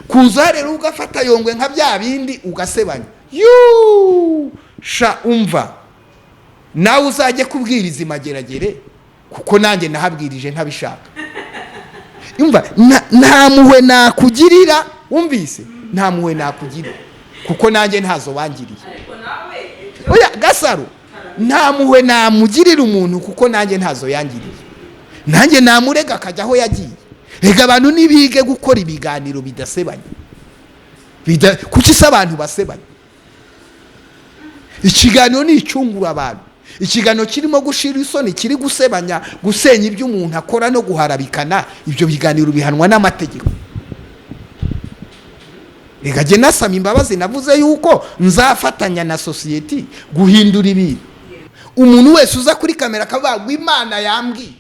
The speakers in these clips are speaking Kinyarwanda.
kuza rero ugafata Yongwe nka bya bindi ugasebanya sha umva nawe uzajye kubwiriza imageragere kuko nanjye nahabwirije ntabishaka. Umva nta muhwe nakugirira, umvise nta muhwe nakugirira kuko nanjye ntazo bangiriye. Oya Gasaro, nta muhwe namugirira umuntu kuko nanjye ntazo yangiriye. Nanjye namurega akajya aho yagiye. Rega abantu nibige gukora ibiganiro bidasebanya. Kuki se abantu basebanya? Ikiganiro ni icyungura abantu. Ikiganiro kirimo gushira isoni, kiri gusebanya, gusenya ibyo umuntu akora no guharabikana, ibyo biganiro bihanwa n'amategeko. Rega je nasama imbabazi navuze yuko nzafatanya na society guhindura ibintu. Umuntu wese uza kuri kamera akavuga Imana yambwiye.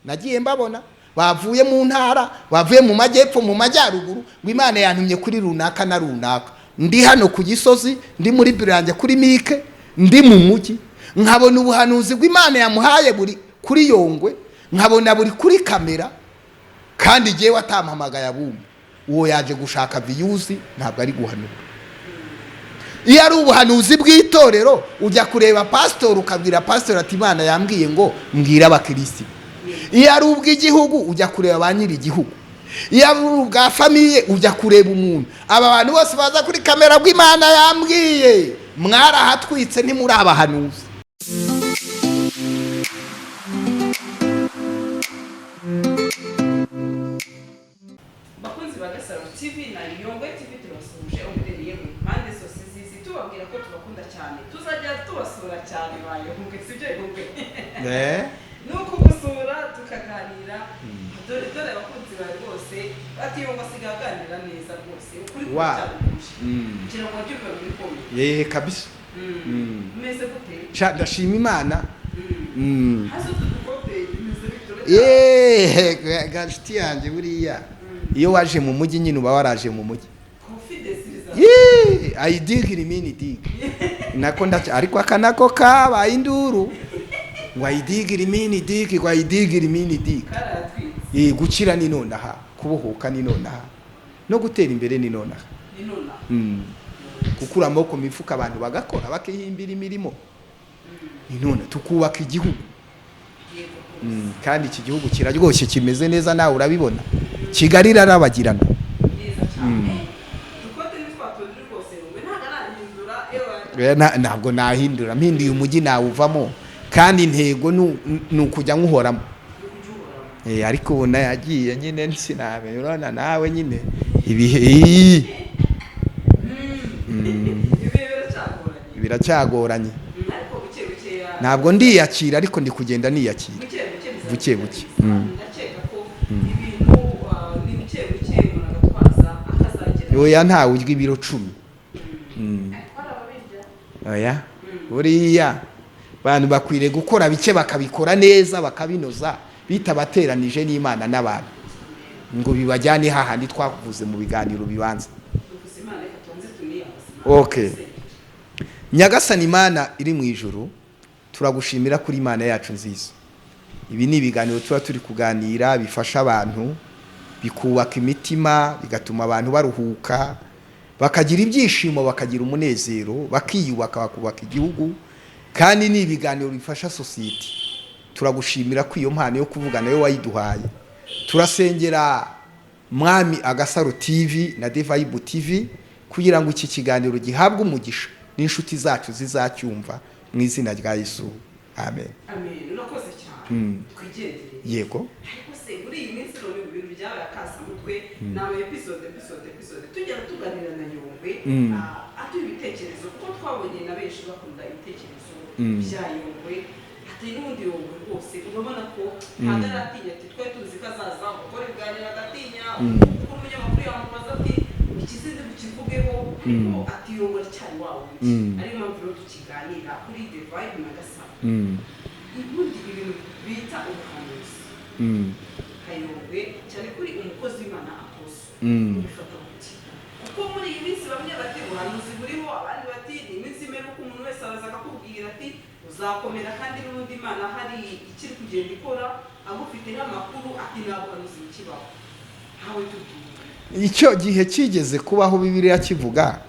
Nagiye mbabona bavuye mu ntara, bavuye mu majyepfo, mu majyaruguru, Imana yantumye kuri runaka na runaka. Ndi hano ku Gisozi, ndi muri Biranje kuri Mike, ndi mu mujyi, nkabona ubuhanuzi bw'Imana yamuhaye buri kuri Yongwe, nkabona buri kuri kamera, kandi jewe atampamagaye abumwe. Uwo yaje gushaka views, ntabwo ari guhanura. Iyo ari ubuhanuzi bw'itorero ujya kureba pastor ukabwira pastor ati Imana yambwiye ngo mbwira abakristo. Iyo ari ubw'igihugu ujya kureba ba nyiri igihugu. Iyo ari ubwa famille ujya kureba umuntu. Aba bantu bose baza kuri kamera bw'Imana yambwiye, mwarahatwitse ntimuri abahanuzi. Bakunzi ba Gasaro TV na Yongwe TV turasuje umbereye mu mpande zose zizi tubabwira ko tubakunda cyane. Tuzajya tubasura cyane bayo Yongwe sibyo Yongwe. Nuko gusura tukaganira dore abakunzi bari bose ati Yongwe asigaganira neza rwose ukuri cyane. Kira kwa cyo bari komeye. Kabisa. Meze gute? Cha ndashima Imana. Hazo tudukote meze bitore. Gashiti yanjye buriya. Iyo waje mu mujyi nyine uba waraje mu mujyi. I dig rimini dig. Nako ndacha ariko akanako kaba induru. Ngo I dig rimini dig, ngo I dig rimini dig. Gukira ni nonaha, kubohoka ni nonaha. No gutera imbere ni nonaha. Ni nonaha. Kukura amaboko mifuka abantu bagakora bakihimbira imirimo. Ni nona tukubaka igihugu. Kandi iki gihugu kiraryoshye kimeze neza nawe urabibona. Kigali rarabagirana. Ntabwo nahindura, mpinduye umujyi nawuvamo kandi intego nukujya nkuhoramo. Ariko ubona yagiye nyine sinabe urana nawe nyine ibihe biracyagoranye. Ntabwo ndiyakira ariko ndi kugenda niyakira buke buke. Oya ntawe urya ibiro 10. Oya buriya bantu bakwiriye gukora bike bakabikora neza bakabinoza bitabateranije n'Imana n'abantu ngo bibajyane hahandi twakuvuze mu biganiro bibanza. Okay. Nyagasani Imana iri mu ijuru, turagushimira kuri Imana yacu nziza. Ibi ni ibiganiro tuba turi kuganira bifasha abantu, bikubaka imitima, bigatuma abantu baruhuka, bakagira ibyishimo, bakagira umunezero, bakiyubaka, bakubaka igihugu, kandi ni ibiganiro bifasha society. Turagushimira ko iyo mpano yo kuvuga nayo wayiduhaye. Turasengera Mwami Agasaro TV na Bw'Ibinyoma TV kugira ngo iki kiganiro gihabwe umugisha n'inshuti zacu zizacyumva mu izina rya Yesu. Amen. Amen. Urakoze cyane. Twigendere. Yego. Ariko se muri iyi minsi no ibintu byabaye akasa mutwe nawe episode tujya tuganira na Yongwe ati ibitekerezo kuko twabonye na benshi bakunda ibitekerezo bya Yongwe ati n'undi Yongwe rwose urabona ko ntagaratinya ati twe tuzi kazaza gukora ibiganiro agatinya kuko umunyamakuru yamubaza ati ikizize bukivugeho ariko ati Yongwe cyane wawe ari mpamvu rero tukiganira kuri Bw'Ibinyoma na Gasaro. Ubundi ibintu bita ubuhanuzi Yongwe cyane kuri umukozi w'Imana Avuze bifata gute kuko muri iyi minsi bamwe bati ubuhanuzi buriho abandi bati ni iminsi imperuka umuntu wese araza akakubwira ati uzakomera kandi n'ubundi Imana hari ikiri kugenda ikora agufiteho amakuru ati nta buhanuzi bukibaho. Hawe tubwire icyo gihe kigeze kubaho Bibiliya kivuga,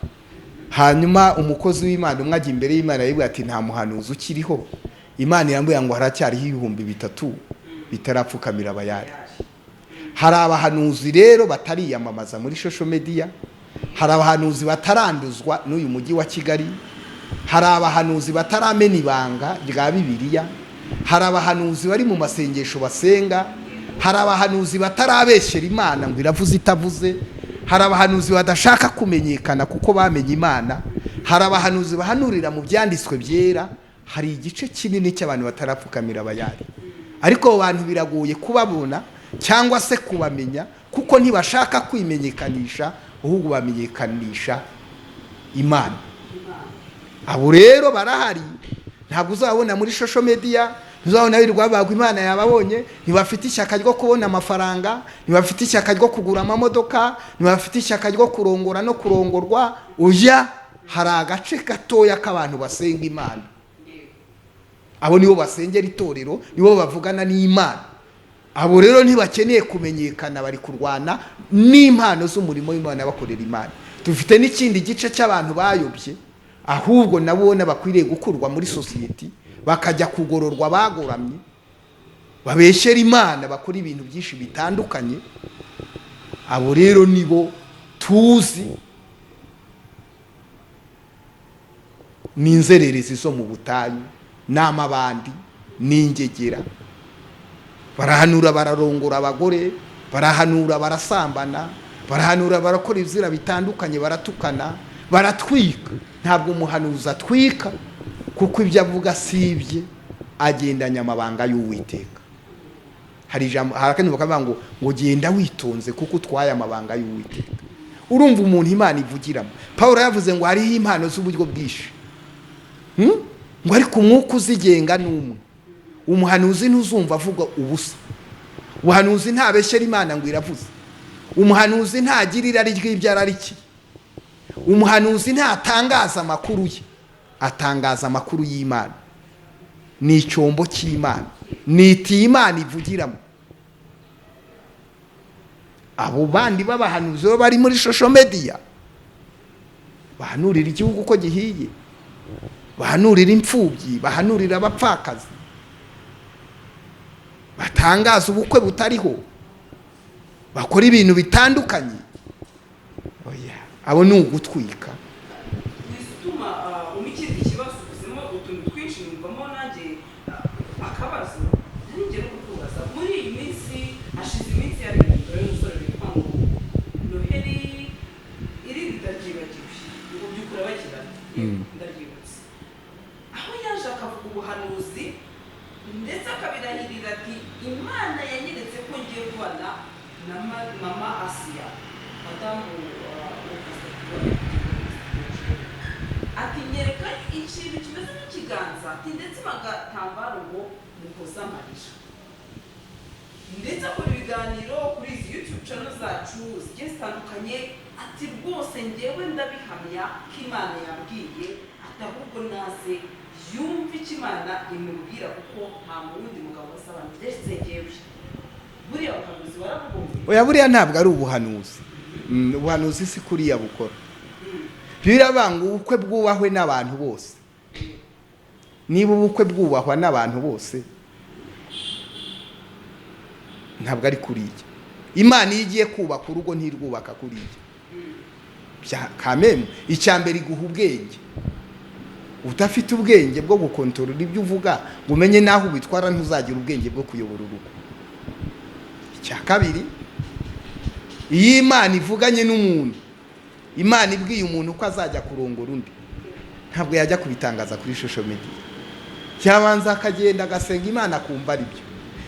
hanyuma umukozi w'Imana umwe ajya imbere y'Imana yibwira ati nta muhanuzi ukiriho. Imana yambwiye ngo haracyariho 3,000 bitarapfukamira abayari. Hari abahanuzi rero batariyamamaza muri social media, hari abahanuzi bataranduzwa n'uyu mujyi wa Kigali, hari abahanuzi bataramena ibanga rya Bibiliya, hari abahanuzi bari mu masengesho basenga, hari abahanuzi batarabeshyera Imana ngo iravuze itavuze, hari abahanuzi badashaka kumenyekana kuko bamenye Imana, hari abahanuzi bahanurira mu byanditswe byera. Hari igice kinini cy'abantu batarapfukamira abayari, ariko abo bantu biragoye kubabona cyangwa se kubamenya kuko ntibashaka kwimenyekanisha, ahubwo bamenyekanisha Imana. Abo rero barahari, ntabwo uzabona muri social media, ntuzabona birirwa bagwa Imana yababonye. Ntibafite ishyaka ryo kubona amafaranga, ntibafite ishyaka ryo kugura amamodoka, ntibafite ishyaka ryo kurongora no kurongorwa. Uya hari agace gatoya k'abantu basenga Imana, abo nibo basengera itorero, nibo bavugana n'Imana. Abo rero ntibakeneye kumenyekana, bari kurwana n'impano z'umurimo w'Imana bakorera Imana. Dufite n'ikindi gice cy'abantu bayobye, ahubwo nabona bakwiriye gukurwa muri society, bakajya kugororwa bagoramye, babeshyera Imana, bakora ibintu byinshi bitandukanye. Abo rero nibo tuzi n'inzererezi zo mu butayu, n'amabandi n'ingegera. Barahanura bararongora abagore, barahanura barasambana, barahanura barakora ibizira bitandukanye, baratukana, baratwika. Ntabwo umuhanuzi atwika kuko ibyo avuga sibye, agendanya amabanga y'Uwiteka. Hari ijambo harakanye bakavuga ngo genda witonze kuko utwaye amabanga y'Uwiteka. Urumva umuntu Imana ivugiramo. Paulo yavuze ngo hariho impano z'uburyo bwinshi, ngo ariko umwuka uzigenga n'umwe. Umuhanuzi ntuzumva avuga ubusa, umuhanuzi ntabeshyera Imana ngo iravuze, umuhanuzi ntagira irari ry'ibyo ararikiye, umuhanuzi ntatangaza amakuru ye, atangaza amakuru y'Imana. Ni icyombo cy'Imana, ni Imana ivugiramo. Abo bandi b'abahanuzi bari muri social media bahanurira igihugu uko gihiye, bahanurira imfubyi, bahanurira abapfakazi, batangaza ubukwe butariho, bakora ibintu bitandukanye. Oya, abo ni ugutwika. Bituma umikiri ikibazo ubuzima utuntu twinshi numvamo nanjye akabazo nige no kukubaza. Muri iyi minsi hashize iminsi yari umusore witwa ngo Noheli iri ndagibagiwe ngo byukura bagira ndaryibutse, aho yaje akavuga ubuhanuzi ndetse akabirahirira ati Imana yanyeretse ko ngiye kubana na mama Assia, madamu ati nyereka ikintu kimeze nk'ikiganza, ati ndetse bagatambaro ngo mukoza amarira. Ndetse akora ibiganiro kuri izi YouTube channel zacu zigiye zitandukanye, ati rwose ngewe ndabihamya ko Imana yambwiye, ati ahubwo naze yumva icyo Imana imubwira kuko nta wundi mugabo wasaba ndetse ngewe. Buriya ubuhanuzi barabubumva? Oya, buriya ntabwo ari ubuhanuzi. Ubuhanuzi si kuriya bukora. Birabanga ubukwe bwubahwe n'abantu bose. Niba ubukwe bwubahwa n'abantu bose, ntabwo ari kuriya. Imana iyo igiye kubaka urugo ntirwubaka kuriya. Kameme icyambere iguha ubwenge. Udafite ubwenge bwo gukontorora ibyo uvuga ngo umenye naho ubitwara, ntuzagira ubwenge bwo kuyobora urugo. Icya kabiri, iyo Imana ivuganye n'umuntu, Imana ibwiye umuntu ko azajya kurongora undi, ntabwo yajya kubitangaza kuri social media. Cyabanza akagenda agasenga Imana akumva ari byo.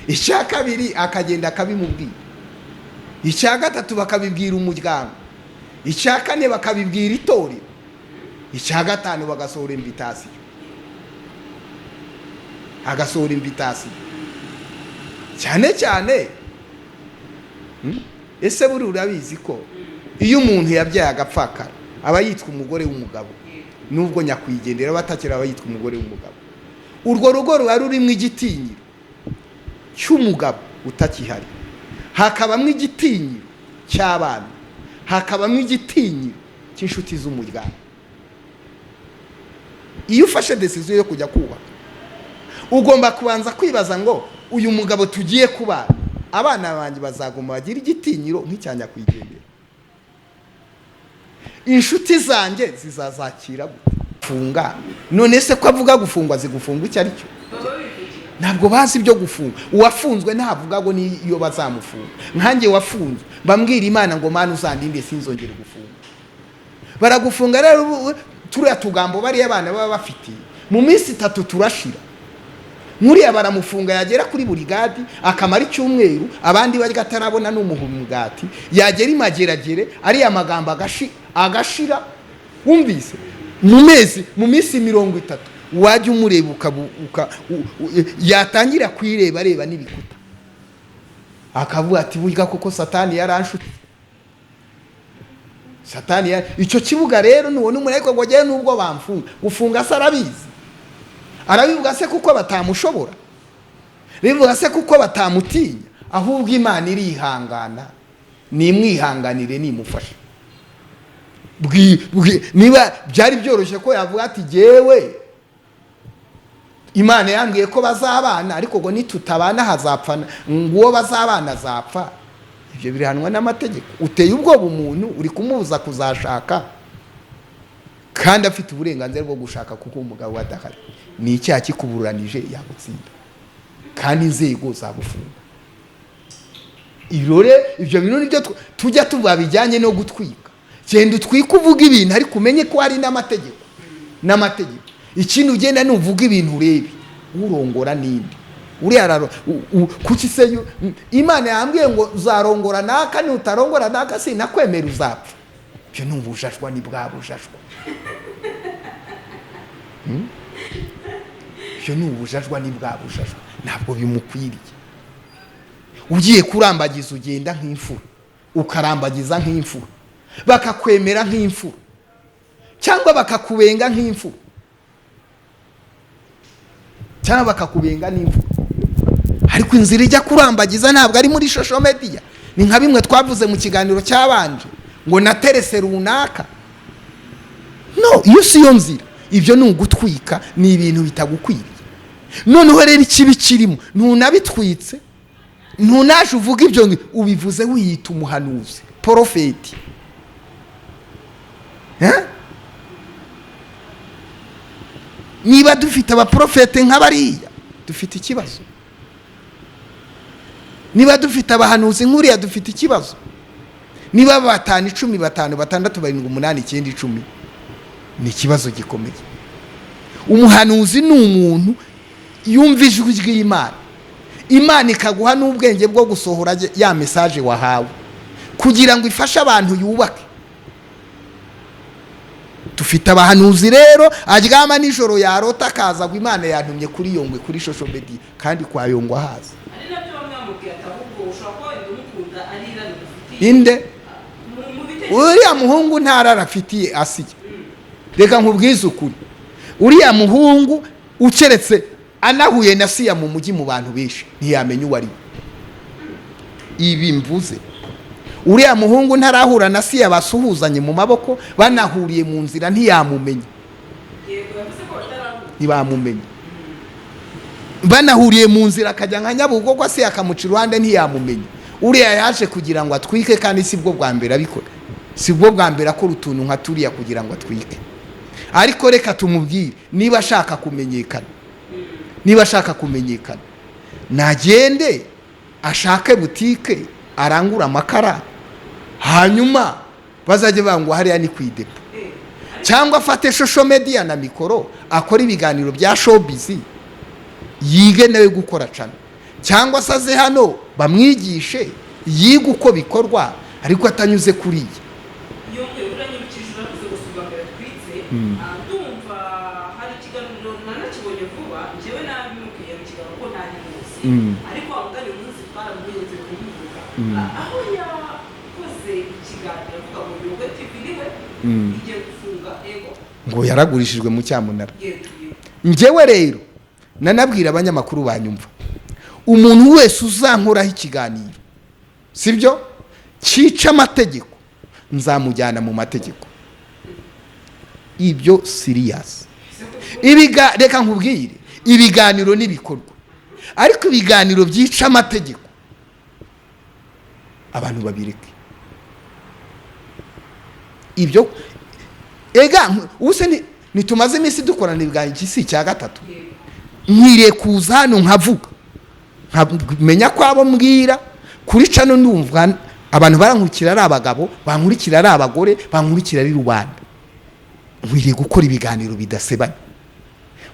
Icya kabiri akagenda akabimubwira. Icya gatatu bakabibwira umuryango. Icya kane bakabibwira itorero. Icya gatanu bagasohora invitation. Agasohora invitation. Cyane cyane ese buri urabizi ko iyo umuntu yabyaye agapfakara aba yitwa umugore w'umugabo, nubwo nyakwigendera batakira aba yitwa umugore w'umugabo. Urwo rugo ruba rurimo igitinyiro cy'umugabo utakihari, hakabamwe igitinyiro cy'abana hakabamo igitinyiro cy'inshuti z'umuryango. Iyo ufashe decision yo kujya kubaka, ugomba kubanza kwibaza ngo uyu mugabo tugiye kubana, abana banjye bazaguma bagira igitinyiro nk'icyanya kwigendera, inshuti zanjye zizazakira gufunga. None se ko avuga gufungwa, zigufunga icyo ari cyo? Ntabwo bazi ibyo gufunga. Uwafunzwe ntavuga ngo niyo bazamufunga. Nkanjye wafunzwe bambwira Imana ngo Mana uzandinde sinzongere gufunga, baragufunga. Rero turiya tugambo bari abana baba bafite mu minsi 3 turashira. Nkuriya baramufunga yagera kuri burigadi akamara icyumweru, abandi bari gatarabona n'umuhumugati, yagera imageragere ari amagambo agashira. Wumvise mu minsi 30 wajya umureba yatangira kwireba reba n'ibikuta, akavuga ati burya koko satani yaranshutse. Satani icyo kibuga rero nubona umuntu ariko ngo agiye nubwo bamfunga, gufunga se arabizi. Arabivuga se kuko batamushobora, bivuga se kuko batamutinya, ahubwo Imana irihangana, nimwihanganire nimufasha. Niba byari byoroshye ko yavuga ati jewe Imana yambwiye ko bazabana, ariko ngo nitutabana hazapfa, ngo bazabana azapfa, ibyo birihanwa n'amategeko. Uteye ubwoba umuntu, uri kumubuza kuzashaka kandi afite uburenganzira bwo gushaka kuko umugabo adahari. Ni icyaha kikuburanije yagutsinda kandi inzego zagufunga. Ibyo bintu nibyo tujya tuvuga bijyanye no gutwika. Genda utwika uvuga ibintu ariko umenye ko hari n'amategeko. Ikintu ugenda nuvuga ibintu urebe urongora ninde. Uriya kuki se Imana yambwiye ngo uzarongora naka, ni utarongora naka sinakwemera uzapfa. Byo n'ubujashwa ni bwabujashwa. Byo n'ubujashwa ni bwabujashwa, ntabwo bimukwiriye. Ugiye kurambagiza ugenda nk'imfura, ukarambagiza nk'imfura, bakakwemera nk'imfura cyangwa bakakubenga nk'imfura, cyangwa bakakubenga n'imfura. Ariko inzira ijya kurambagiza ntabwo ari muri social media. Ni nka bimwe twavuze mu kiganiro cyabanje ngo naterese runaka. No, iyo si yo nzira. Ibyo ni ugutwika, ni ibintu bitagukwiriye. Noneho rero ikibi kirimo ntunabitwitse, ntunaje uvuga ibyo ubivuze wiyita umuhanuzi, profeti. Niba dufite abaprofete nk'abariya dufite ikibazo. Niba dufite abahanuzi nk'uriya dufite ikibazo. Niba 5, 10, 5, 6, 7, 8, 9, 10 ni ikibazo gikomeye. Umuhanuzi ni umuntu yumva ijwi ry'Imana, Imana ikaguha n'ubwenge bwo gusohora ya message wahawe kugira ngo ifashe abantu yubake. Dufite abahanuzi rero aryama nijoro yarota akaza ngo Imana yantumye kuri Yongwe kuri social media, kandi kwa Yongwe haza inde uriya muhungu ntararafitiye Assia. Reka nkubwize ukuri, uriya muhungu ukeretse anahuye na Assia mu mujyi mu bantu benshi ntiyamenya uwari. Ibi mvuze uriya muhungu ntarahura na Assia basuhuzanye mu maboko, banahuriye mu nzira ntiyamumenya. Ntibamumenya. Banahuriye mu nzira akajya nka Nyabugogo Assia akamuca iruhande ntiyamumenya. Uriya yaje kugira ngo atwike, kandi sibwo bwa mbere abikora. Sibwo bwa mbere akora utuntu nka turiya kugira ngo atwike. Ariko reka tumubwire, niba ashaka kumenyekana, nagende ashake butike arangura amakara, hanyuma bazajye bangu hariya ni kwidepo, cyangwa afate social media na mikoro akora ibiganiro bya showbiz, yige nawe gukora cyane, cyangwa saze hano bamwigishe yiga uko bikorwa, ariko atanyuze kuri iyi. Ndumva hari ikiganiro nanakibonye vuba, njyewe nabimubwiye mu kiganiro ko ntari muzi, ariko abagani umunsi twaramugenze kubivuga, aho yakoze ikiganiro avuga ngo Yongwe TV niwe igiye gufunga ego ngo yaragurishijwe mu cyamunara. Njyewe rero nanabwira abanyamakuru banyumva, umuntu wese uzankoraho ikiganiro sibyo cyica amategeko nzamujyana mu mategeko. Ibyo serious. Reka nkubwire, ibiganiro n'ibikorwa, ariko ibiganiro byica amategeko abantu babireke. Ibyo use nitumaze iminsi dukorana ibiganiro cy'isi cya gatatu, nkiriye kuza hano nkavuga, nkamenya ko abo mbwira kuri cano ndumva abantu barankurikira ari abagabo, bankurikira ari abagore, bankurikira ari rubanda. Nkwiriye gukora ibiganiro bidasebanya,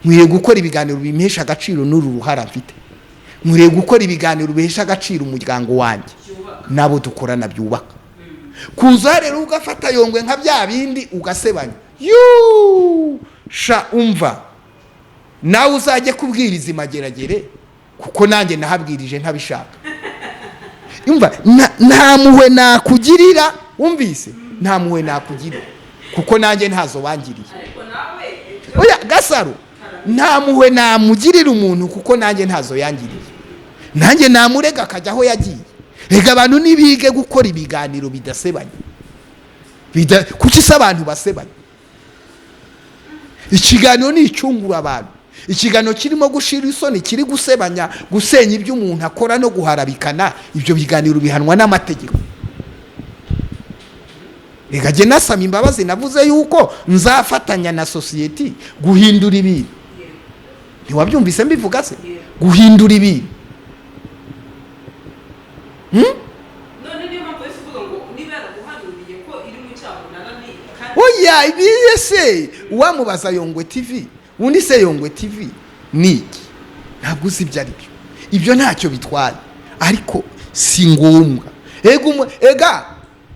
nkwiriye gukora ibiganiro bimesha agaciro n'uru ruhara mfite, nkwiriye gukora ibiganiro bihesha agaciro umuryango wanjye nabo dukorana byubaka. Kuza rero ugafata Yongwe nka bya bindi ugasebanya, sha umva nawe uzajye kubwiriza imageragere, kuko nanjye nahabwirije ntabishaka. Umva nta muhwe nakugirira, wumvise, nta muhwe nakugirira kuko nanjye ntazo bangiriye. Oya Gasaro, nta muhwe namugirira umuntu kuko nanjye ntazo yangiriye. Nanjye namurega akajya aho yagiye. Rega abantu nibige gukora ibiganiro bidasebanya. Kuki se abantu basebanya? Ikiganiro ni icungura abantu. Ikiganiro kirimo gushira isoni, kiri gusebanya, gusenya ibyo umuntu akora no guharabikana, ibyo biganiro bihanwa n'amategeko. Rega je nasama imbabazi, navuze yuko nzafatanya na society guhindura ibintu. Ntiwabyumvise mbivuga se? Guhindura ibintu. None niyo mpamvu wese uvuga ngo niba yaraguhanuriye ko iri mu cyaha nanani kandi oya ibiye se uwamubaza Yongwe TV, undi se Yongwe TV niki? Ntabwo uzi ibyo ari byo. Ibyo ntacyo bitwaye, ariko si ngombwa. Ega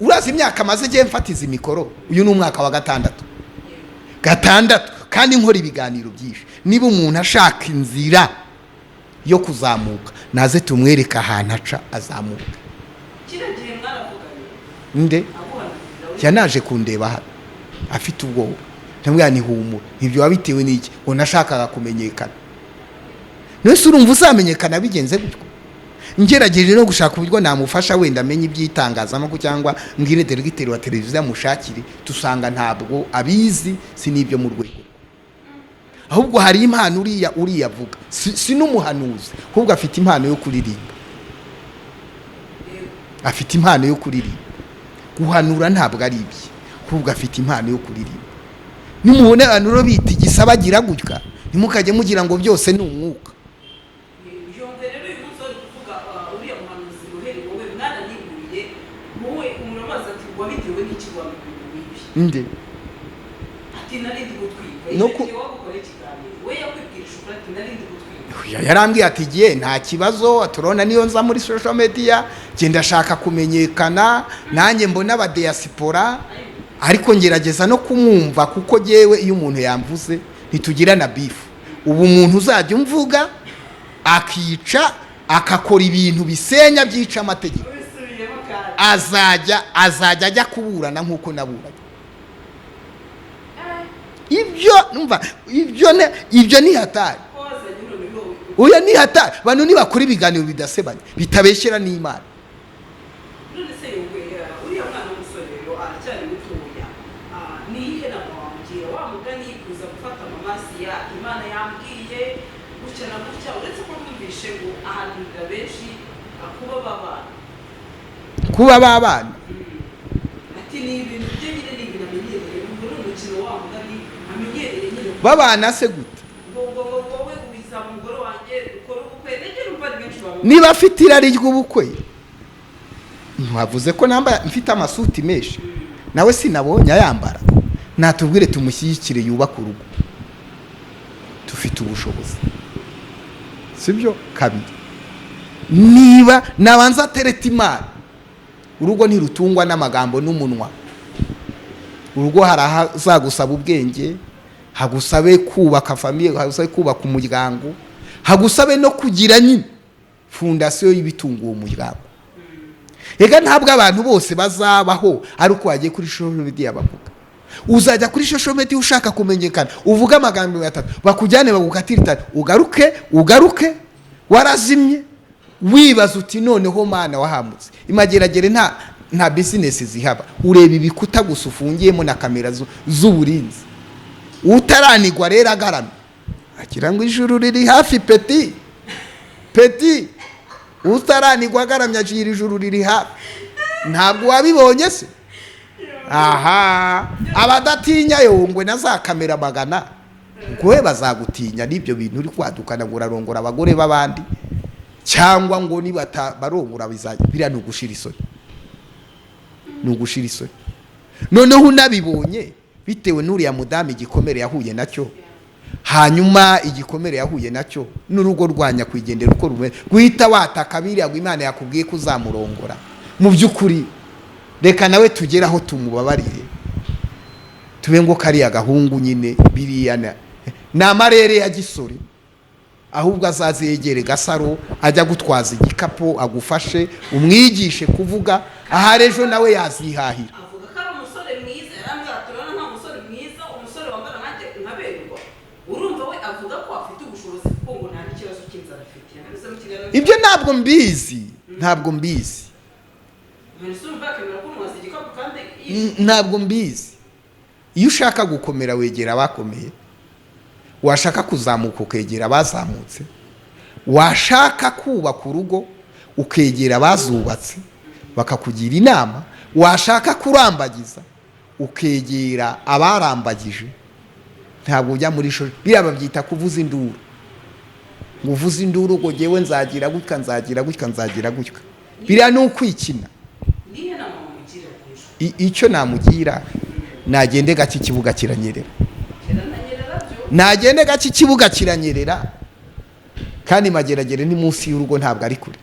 urazi imyaka maze je mfatiza imikoro, uyu ni umwaka wa gatandatu kandi nkora ibiganiro byinshi. Niba umuntu ashaka inzira yo kuzamuka, naze tumwereka ahantu aca azamuka. kiragiye mwaravuganye Nde yanaje kundeba hano afite ubwoba, ndamubwira ni humura, ibyo wabitewe n'iki? Ngo nashakaga kumenyekana. Nese urumva uzamenyekana bigenze gutyo? Ngerageje no gushaka uburyo namufasha wenda amenye iby'itangazamakuru cyangwa mbwire delegiteri wa televiziyo mushakire, tusanga ntabwo abizi, si nibyo mu rwego. Ahubwo hari impano uriya avuga, si n'umuhanuzi, ahubwo afite impano yo kuririmba. Afite impano yo kuririmba. Guhanura ntabwo ari ibye, ahubwo afite impano yo kuririmba. Nimubone abantu ro biti gisabagira gutya, nimukajye mugira ngo byose ni umwuka. Yongwe rero uyu munsi uri kuvuga uriya muhanuzi Noheli, wowe mwana niburiye, wowe umurabaza ati wabitewe n'iki wabibwiye ibi? Nde Ati narindi gutwika. No Icyo wagukora ikiganiro, we yakwibwira ishukura ati narindi gutwika. yarambwiye ati giye nta kibazo, turona niyo nza muri social media genda shaka kumenyekana, nanjye mbona abadiaspora, ariko ngerageza no kumwumva kuko jewe iyo umuntu yamvuze ntitugira na beef. Ubu umuntu uzajya umvuga akica akakora ibintu bisenya byica amategeko, azajya ajya kuburana nkuko naburanye. Ibyo ni hatari. Oya ni hatari. Bantu nibakora ibiganiro bidasebanya bitabeshyera n'Imana. None se Yongwe uriya mwana w'umusore rero aracyari mutoya, ni ihe na wamubwira wa mugani kuza gufata amamasi ya Imana yambwiye gutya na gutya, uretse ko twumvishe ngo ahanurira benshi kuba babana. Ati ni ibintu bye nyine ni ibintu amenyereye, ngo ni umukino wa mugani amenyereye nyine. Babana se gute? Wowe ubiza umugore wanjye ukora ubukwe, negera umva ni benshi baba. Niba afite irari ry'ubukwe, ntiwavuze ko namba mfite amasuti menshi, nawe sinabonye ayambara, natubwire tumushyigikire yubaka urugo. Tufite ubushobozi, sibyo? Kabiri, niba nabanza tereta Imana, urugo ntirutungwa n'amagambo n'umunwa. Urugo harazagusaba ubwenge, hagusabe kubaka famille, hagusabe kubaka umuryango, hagusabe no kugira nyine fondasiyo y'ibitunga uwo muryango. Ega ntabwo abantu bose bazabaho ari uko wagiye kuri social media bavuga. Uzajya kuri social media ushaka kumenyekana, uvuga amagambo atatu, bakujyane bagukatira, ugaruke warazimye, wibaza uti noneho Mana wahamutse. Imageragere nta business zihaba, ureba ibikuta gusa ufungiyemo na kamera z'uburinzi. Utaranigwa rero agaramye agira ngo ijuru riri hafi peti utaranigwa agaramye agira ijuru riri hafi. Ntabwo wabibonye se? Aha, abadatinya Yongwe na za kamera magana ngowe bazagutinya n'ibyo bintu uri kwadukana ngo urarongora abagore b'abandi, cyangwa ngo niba barongora biriya ni ugushira isoni. Noneho unabibonye bitewe n'uriya mudamu igikomere yahuye nacyo, hanyuma igikomere yahuye nacyo n'urugo rwanya kwigendera uko rumwe, guhita wataka biriya ngo Imana yakubwiye ko uzamurongora. Mu by'ukuri reka nawe tugere aho tumubabarire, tube ngo kariya gahungu nyine biriya ni amarere ya gisore, ahubwo azazegere Gasaro ajya gutwaza igikapu agufashe umwigishe kuvuga, aha ejo nawe yazihahira. Avuga ko ari umusore mwiza, yarambwira turabona nta musore mwiza, umusore wambara nanjye nkaberwa. Urumva we avuga ko afite ubushobozi kuko ngo nta n'ikibazo cy'inzara afite. Ibyo ntabwo mbizi. Ntabwo mbizi. Iyo ushaka gukomera wegera abakomeye, washaka kuzamuka ukegera abazamutse, washaka kubaka urugo ukegera abazubatse bakakugira inama, washaka kurambagiza ukegera abarambagije. Ntabwo ujya muri shuri biriya babyita kuvuza induru, ngo uvuze induru ngo ngewe nzagira gutya. Biriya ni ukwikina. Icyo namugira nagende gake ikibuga kiranyerera, kandi mageragere ni munsi y'urugo ntabwo ari kure.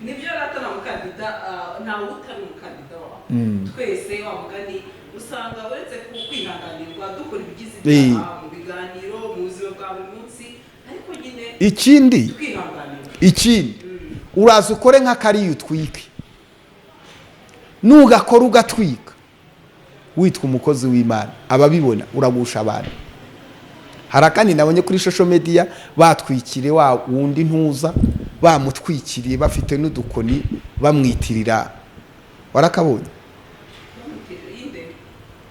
Nibyo ratana mukandida ntawe utari umukandida wawe. Twese wamugani usanga uretse kwihanganirwa dukora ibigize ibyaha mu biganiro mu buzima bwa buri munsi, ariko nyine ikindi uraza ukore nk'akariya utwike, nugakora ugatwika witwa umukozi w'Imana, ababibona uragusha abantu. Harakani nabonye kuri social media batwikire wa wundi ntuza, bamutwikiriye bafite n'udukoni bamwitirira, warakabonye?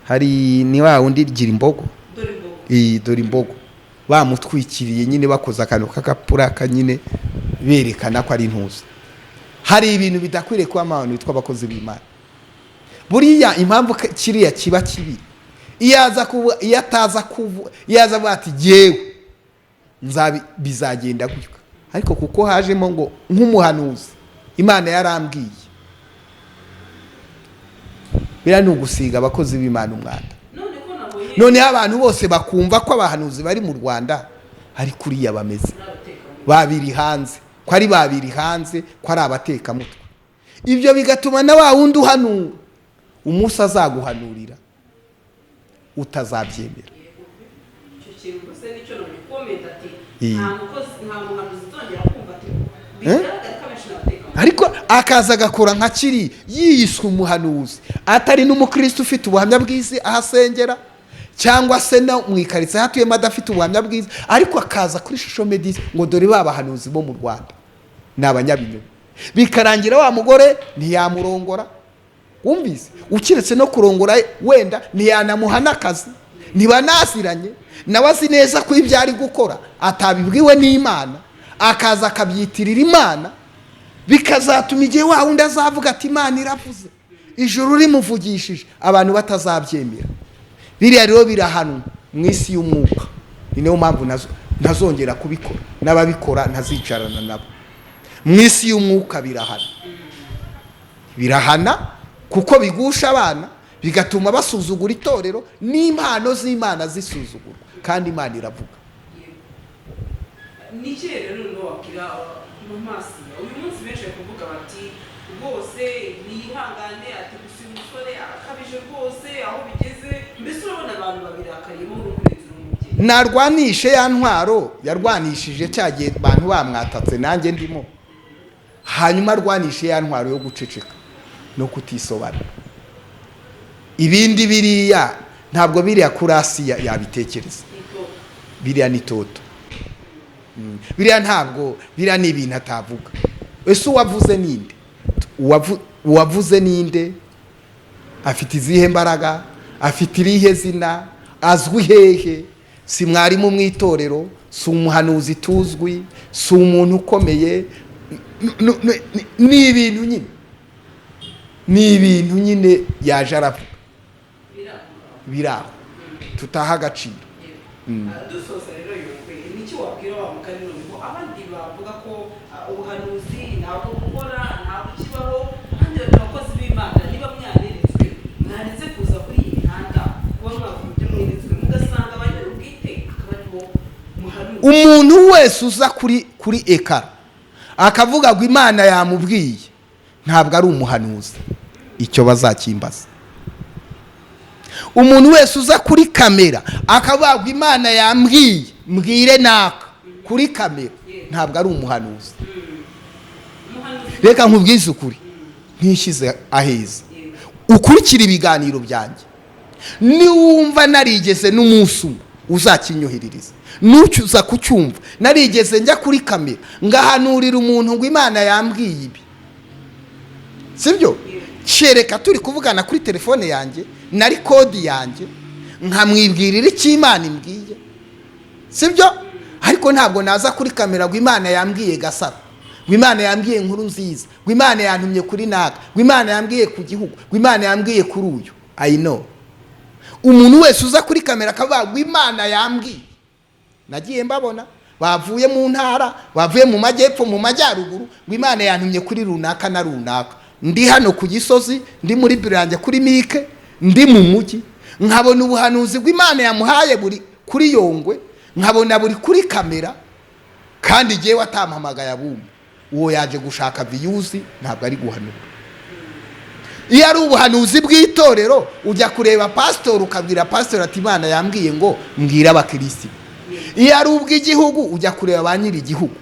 Hari ni wa wundi gira imbogo, dore imbogo bamutwikiriye nyine bakoza akantu k'akapuraka nyine berekana ko ari intuza. Hari ibintu bidakwiriye kuba Amahano witwa abakozi b'Imana. Buriya impamvu kiriya kiba kibi, yaza bati jewe bizagenda gutyo, ariko kuko hajemo ngo nk'umuhanuzi Imana yarambwiye, biriya ni ugusiga abakozi b'Imana umwanda. Noneho abantu bose bakumva ko abahanuzi bari mu Rwanda ari kuriya bameze, babiri hanze, ko ari abatekamutwe. Ibyo bigatuma na wa wundi uhanura umunsi azaguhanurira utazabyemera. Ariko akaza agakora nka kiri yiyiswe umuhanuzi, atari n'umukristo ufite ubuhamya bwiza ahasengera, cyangwa se no mwikaritse hatuyemo adafite ubuhamya bwiza, ariko akaza kuri social media ngo dore babahanuzi bo mu Rwanda ni abanyabinyoma. Bikarangira wa mugore ntiyamurongora, wumvise ukiretse no kurongora wenda ntiyanamuha n'akazi, ntibanaziranye, nawe azi neza ko ibyo ari gukora atabibwiwe n'Imana, akaza akabyitirira Imana, bikazatuma igihe wa wundi azavuga ati Imana iravuze, ijuru rimuvugishije, abantu batazabyemera. Biriya rero birahanwa mu isi y'umwuka. Ni niyo mpamvu ntazongera kubikora, n'ababikora ntazicarana nabo. Mu isi y'umwuka birahana kuko bigusha abana, bigatuma basuzugura itorero n'impano z'Imana zisuzugurwa, kandi Imana iravuga. Niki rero no wakira mu masi uyu munsi benshi kuvuga bati rwose nihangane, ati gusa umusore akabije rwose aho bigeze, mbese urabona abantu babirakariye mu rukundo n'umubyeyi. Narwanishe ya ntwaro yarwanishije cyagiye abantu bamwatatse nanjye ndimo, hanyuma arwanishe ya ntwaro yo guceceka no kutisobanura. Ibindi biriya ntabwo biriya kuri Assia yabitekereza, biriya ni toto. biriya ntabwo biriya ni ibintu atavuga. Ese uwavuze ninde? Uwavuze ninde? Afite izihe mbaraga? Afite irihe zina? Azwi hehe? Si mwarimu mu itorero, si umuhanuzi tuzwi, si umuntu ukomeye. Ni ibintu nyine yaje aravuga biraho tutaha agaciro. Dusoza rero Yongwe, n'icyo wabwira wa mugani ngo abandi bavuga ko ubuhanuzi ntabwo gukora ntabwo kibaho, kandi abakozi b'Imana niba mwareretswe mwaretse kuza kuri iyi mihanda kuba mwavuga ibyo mweretswe mugasanga abanyarubwite akaba aribo muhanuzi. Umuntu wese uza kuri ekara akavuga ngo Imana yamubwiye ntabwo ari umuhanuzi, icyo bazakimbaza. Umuntu wese uza kuri kamera akavuga ngo Imana yambwiye mbwire naka kuri kamera ntabwo ari umuhanuzi. Reka nkubwize ukuri, ntishize aheza, ukurikira ibiganiro byanjye, niwumva narigeze n'umunsi umwe uzakinyoherereza, nucyuza kucyumva narigeze njya kuri kamera ngahanurira umuntu ngo Imana yambwiye ibi, sibyo? Cereka turi kuvugana kuri telefone yanjye nari kodi yanjye nkamwibwirira icyo Imana imbwiye, sibyo? Ariko ntabwo naza kuri kamera ngo Imana yambwiye Gasaro, ngo Imana yambwiye Nkuru Nziza, ngo Imana yantumye kuri naka, ngo Imana yambwiye ku gihugu, ngo Imana yambwiye kuri uyu. I know umuntu wese uza kuri kamera akavuga ngo Imana yambwiye. Nagiye mbabona bavuye mu ntara, bavuye mu majyepfo, mu majyaruguru, ngo Imana yantumye kuri runaka na runaka. Ndi hano ku Gisozi, ndi muri Birange kuri Mike, ndi mu mujyi, nkabona ubuhanuzi bw'Imana yamuhaye buri kuri Yongwe, nkabona buri kuri kamera, kandi jewe atampamagaye abumwe. Uwo yaje gushaka views, ntabwo ari guhanura. Iyo ari ubuhanuzi bw'itorero ujya kureba pastor ukabwira pastor ati Imana yambwiye ngo mbwira abakristo. Iyo ari ubw'igihugu ujya kureba ba nyiri igihugu.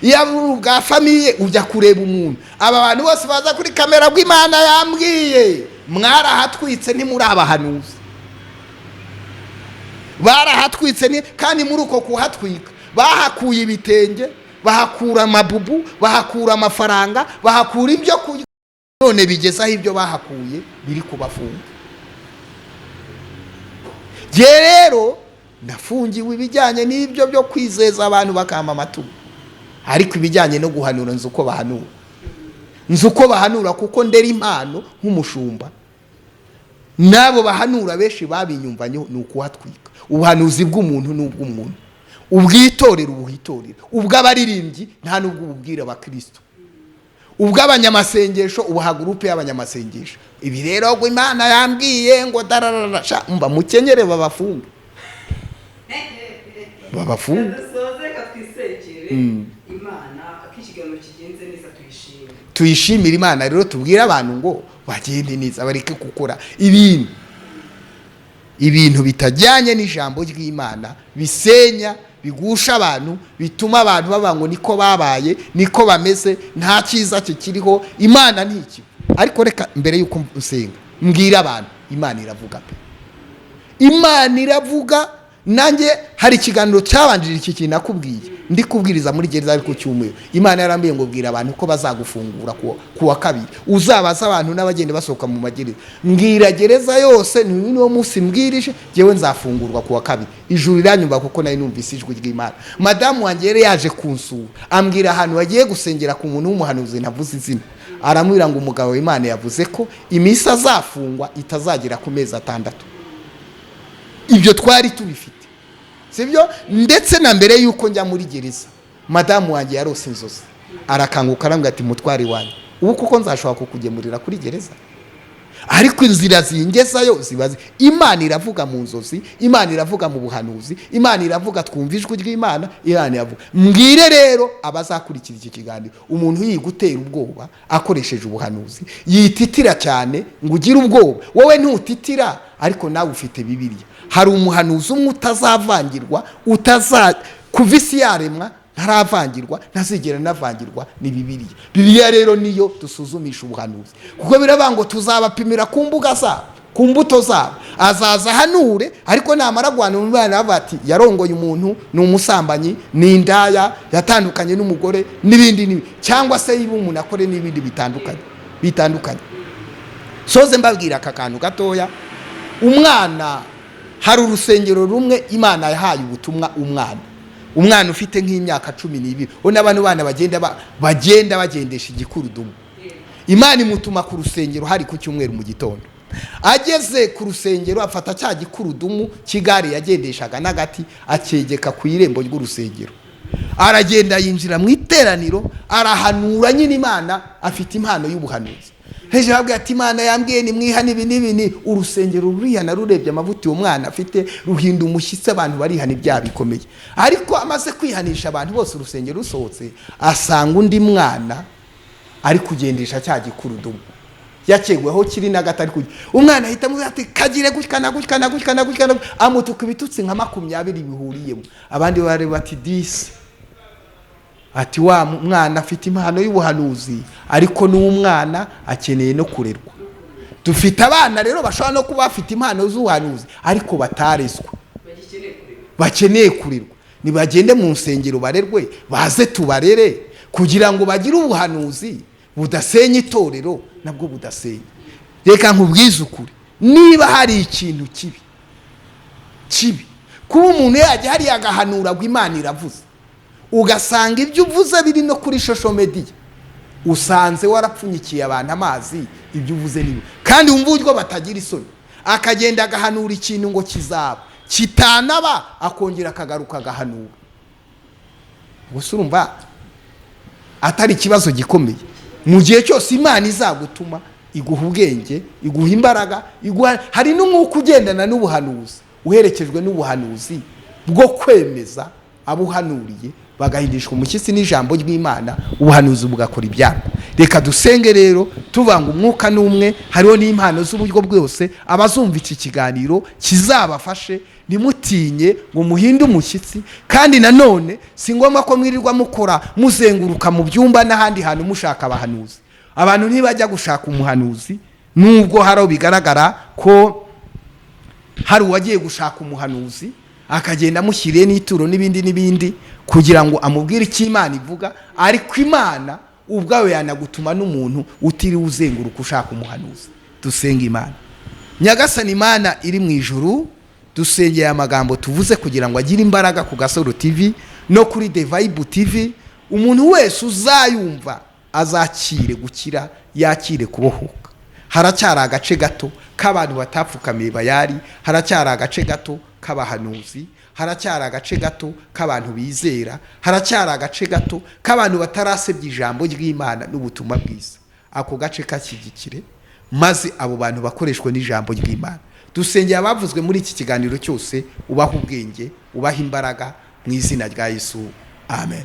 Iyo ari ubwa famiye ujya kureba umuntu. Aba bantu bose baza kuri kamera bw'Imana yambwiye, mwarahatwitse ntimuri abahanuzi. Barahatwitse ni kandi muri uko kuhatwika bahakuye ibitenge, bahakura amabubu, bahakura amafaranga, bahakura ibyo kurya, none bigezaho ibyo bahakuye biri kubafunga. Je rero ndafungiwe ibijyanye n'ibyo byo kwizeza abantu bakamba amatuba, ariko ibijyanye no guhanura nzi uko bahanura, nzi uko bahanura kuko ndera impano nk'umushumba. Nabo bahanura benshi babinyumvanye ni ukuhatwika. Ubuhanuzi bw'umuntu n'ubw'umuntu, ubwitorero ubuhitorero, ubw'abaririmbyi nta nubwo ububwira abakristo, ubw'abanyamasengesho ubuhagurupe y'abanyamasengesho. Ibi rero ngo Imana yambwiye ngo dararasha mba mukenyere babafunga, babafunga. Imana akishigano kigenze neza tuyishimira Imana. Rero tubwira abantu ngo bagende neza, bareke gukora ibintu bitajyanye n'ijambo ry'Imana, bisenya, bigusha abantu, bituma abantu baba ngo niko babaye, niko bameze, nta cyiza kiriho. Imana ntiki. Ariko reka mbere yuko usenga mbwira abantu Imana iravuga pe, Imana iravuga. Nanjye hari ikiganiro cyabanjirije iki kintu nakubwiye, ndi kubwiriza muri gereza ariko cyumweru. Imana yarambiye ngo bwira abantu ko bazagufungura kuwa kabiri, uzabaza abantu n'abagende basohoka mu magereza. Mbwira gereza yose niwo munsi mbwirije jewe nzafungurwa kuwa kabiri. Ijuru iranyumva kuko nayo numvise ijwi ry'Imana. Madamu wanjye yari yaje kunsura, ambwira ahantu bagiye gusengera ku muntu w'umuhanuzi navuze izina. Aramwira ngo umugabo w'Imana yavuze ko imisi azafungwa itazagera ku mezi 6. Ibyo twari tubifite, sibyo? Ndetse na mbere yuko njya muri gereza, madamu wanjye yarose inzozi, arakanguka arambwira ati mutwari wanjye, ubu kuko nzashobora kukugemurira kuri gereza. Ariko inzira zingezayo zibaze. Imana iravuga mu nzozi, Imana iravuga mu buhanuzi, Imana iravuga twumva ijwi ry'Imana, Imana iravuga. Mbwire rero abazakurikira iki kiganiro, umuntu yigutera ubwoba akoresheje ubuhanuzi, yititira cyane ngo ugire ubwoba. Wowe ntutitira, ariko nawe ufite Bibiliya. Hari umuhanuzi umwe utazavangirwa, kuva isi yaremwa ntaravangirwa, ntazigera navangirwa, ni Bibiliya. Bibiliya rero niyo dusuzumisha ubuhanuzi, kuko biravuga ngo tuzabapimira ku mbuga zabo ku mbuto zabo. Azaza hanure, ariko namara guhanura umwana bati yarongoye umuntu, ni umusambanyi, ni indaya, yatandukanye n'umugore n'ibindi cyangwa se yiba umuntu akore n'ibindi bitandukanye. Soze mbabwira aka kantu gatoya. Umwana, hari urusengero rumwe Imana yahaye ubutumwa umwana ufite nk'imyaka 12, ona abantu bana bagenda bagendesha igikurudumu. Imana imutuma ku rusengero hari ku cyumweru mu gitondo. Ageze ku rusengero afata cya gikurudumu kigari yagendeshaga n'agati akegeka ku irembo ry'urusengero. Aragenda yinjira mu iteraniro, arahanura nyine Imana afite impano y'ubuhanuzi. Heje habwe ati Imana yambwiye ni mwihana ibi n'ibini. Urusengero rurihana rurebye amavuti uwo mwana afite ruhinda umushyitsi, abantu barihana ibyaha bikomeye. Ariko amaze kwihanisha abantu bose urusengero rusohotse, asanga undi mwana ari kugendesha cya gikurudumu yakegweho kiri n'agatari kujya. Umwana ahita amuza ati kagire gutya, amutuka ibitutsi nka 20 bihuriyemo. Abandi bari bati disi, ati wa mwana afite impano y'ubuhanuzi, ariko n'umwana akeneye no kurerwa. Dufite abana rero bashobora no kuba bafite impano z'ubuhanuzi ariko batareswa, bakeneye kurerwa. Nibagende mu nsengero barerwe, baze tubarere kugira ngo bagire ubuhanuzi budasenya itorero nabwo budasenya. Reka nkubwize ukuri, niba hari ikintu kibi kuba umuntu yaje hari agahanura ngo Imana iravuze, ugasanga ibyo uvuze biri no kuri social media, usanze warapfunyikiye abantu amazi, ibyo uvuze nibi kandi umva urwo batagira isoni. Akagenda agahanura ikintu ngo kizaba kitanaba, akongera akagaruka agahanura. Gusa urumva atari ikibazo gikomeye. Mu gihe cyose Imana izagutuma iguha ubwenge, iguha imbaraga, hari n'umwuka ugendana n'ubuhanuzi, uherekejwe n'ubuhanuzi bwo kwemeza abuhanuriye bagahindishwa umushyitsi n'ijambo ry'Imana, ubuhanuzi bugakora ibyarwo. Reka dusenge rero tuvanga umwuka n'umwe, hariho n'impano z'uburyo bwose. Abazumva iki kiganiro kizabafashe, nimutinye ngo muhinde umushyitsi. Kandi nanone si ngombwa ko mwirirwa mukora muzenguruka mu byumba n'ahandi hantu mushaka abahanuzi. Abantu ntibajya gushaka umuhanuzi, nubwo haro bigaragara ko hari uwagiye gushaka umuhanuzi akagenda amushyiriye n'ituro n'ibindi kugira ngo amubwire icyo Imana ivuga, ariko Imana ubwawe yanagutuma n'umuntu utiriwe uzenguruka ushaka umuhanuzi. Dusenga Imana. Nyagasani Imana iri mu ijuru, dusengeye amagambo tuvuze kugira ngo agire imbaraga ku Gasoro TV no kuri The Vibe TV. Umuntu wese uzayumva azakire gukira, yakire kubohoka. Haracyari agace gato k'abantu batapfukamiye bayari, haracyari agace gato k'abahanuzi, haracyari agace gato k'abantu bizera, haracyari agace gato k'abantu batarasebye ijambo ry'Imana n'ubutumwa bwiza. Ako gace kashyigikire, maze abo bantu bakoreshwe n'ijambo ry'Imana. Dusengeye abavuzwe muri iki kiganiro cyose, ubaha ubwenge, ubaha imbaraga, mu izina rya Yesu. Amen.